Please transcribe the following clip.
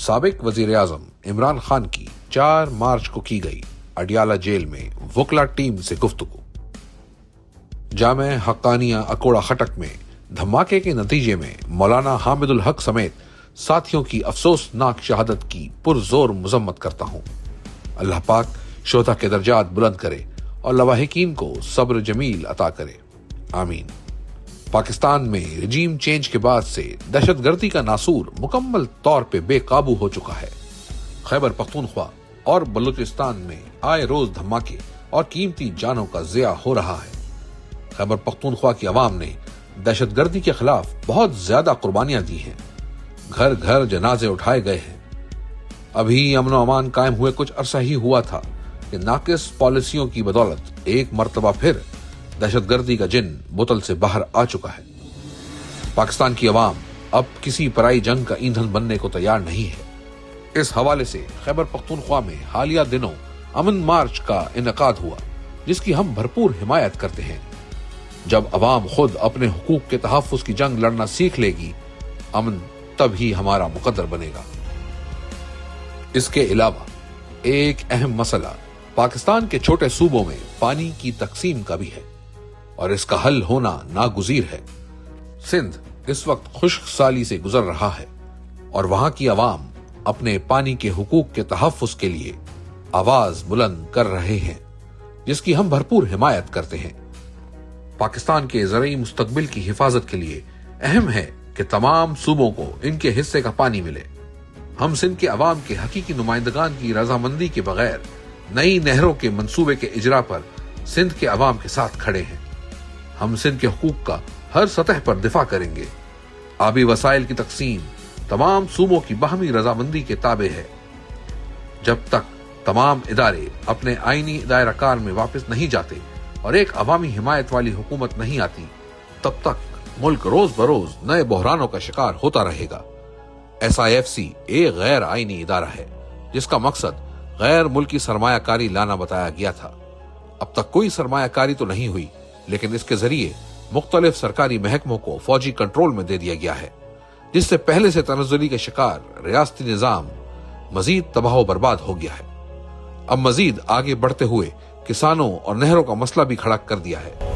سابق وزیر اعظم عمران خان کی 4 مارچ کو کی گئی اڈیالہ جیل میں وکلا ٹیم سے گفتگو۔ جامع حقانیہ اکوڑا خٹک میں دھماکے کے نتیجے میں مولانا حامد الحق سمیت ساتھیوں کی افسوسناک شہادت کی پرزور مذمت کرتا ہوں۔ اللہ پاک شہداء کے درجات بلند کرے اور لواحقین کو صبر جمیل عطا کرے، آمین۔ پاکستان میں رجیم چینج کے بعد سے دہشت گردی کا ناسور مکمل طور پہ بے قابو ہو چکا ہے۔ خیبر پختونخوا اور بلوچستان میں آئے روز دھماکے اور قیمتی جانوں کا ضیاع ہو رہا ہے۔ خیبر پختونخوا کی عوام نے دہشت گردی کے خلاف بہت زیادہ قربانیاں دی ہیں، گھر گھر جنازے اٹھائے گئے ہیں۔ ابھی امن و امان قائم ہوئے کچھ عرصہ ہی ہوا تھا کہ ناقص پالیسیوں کی بدولت ایک مرتبہ پھر دہشت گردی کا جن بوتل سے باہر آ چکا ہے۔ پاکستان کی عوام اب کسی پرائی جنگ کا ایندھن بننے کو تیار نہیں ہے۔ اس حوالے سے خیبر پختونخوا میں حالیہ دنوں امن مارچ کا انعقاد ہوا، جس کی ہم بھرپور حمایت کرتے ہیں۔ جب عوام خود اپنے حقوق کے تحفظ کی جنگ لڑنا سیکھ لے گی، امن تب ہی ہمارا مقدر بنے گا۔ اس کے علاوہ ایک اہم مسئلہ پاکستان کے چھوٹے صوبوں میں پانی کی تقسیم کا بھی ہے اور اس کا حل ہونا ناگزیر ہے۔ سندھ اس وقت خشک سالی سے گزر رہا ہے اور وہاں کی عوام اپنے پانی کے حقوق کے تحفظ کے لیے آواز بلند کر رہے ہیں، جس کی ہم بھرپور حمایت کرتے ہیں۔ پاکستان کے زرعی مستقبل کی حفاظت کے لیے اہم ہے کہ تمام صوبوں کو ان کے حصے کا پانی ملے۔ ہم سندھ کے عوام کے حقیقی نمائندگان کی رضامندی کے بغیر نئی نہروں کے منصوبے کے اجرا پر سندھ کے عوام کے ساتھ کھڑے ہیں۔ ہم سندھ کے حقوق کا ہر سطح پر دفاع کریں گے۔ آبی وسائل کی تقسیم تمام صوبوں کی باہمی رضامندی کے تابع ہے۔ جب تک تمام ادارے اپنے آئینی دائرہ کار میں واپس نہیں جاتے اور ایک عوامی حمایت والی حکومت نہیں آتی، تب تک ملک روز بروز نئے بحرانوں کا شکار ہوتا رہے گا۔ SIFC ایک غیر آئینی ادارہ ہے جس کا مقصد غیر ملکی سرمایہ کاری لانا بتایا گیا تھا۔ اب تک کوئی سرمایہ کاری تو نہیں ہوئی، لیکن اس کے ذریعے مختلف سرکاری محکموں کو فوجی کنٹرول میں دے دیا گیا ہے، جس سے پہلے سے تنزلی کے شکار ریاستی نظام مزید تباہ و برباد ہو گیا ہے۔ اب مزید آگے بڑھتے ہوئے کسانوں اور نہروں کا مسئلہ بھی کھڑا کر دیا ہے۔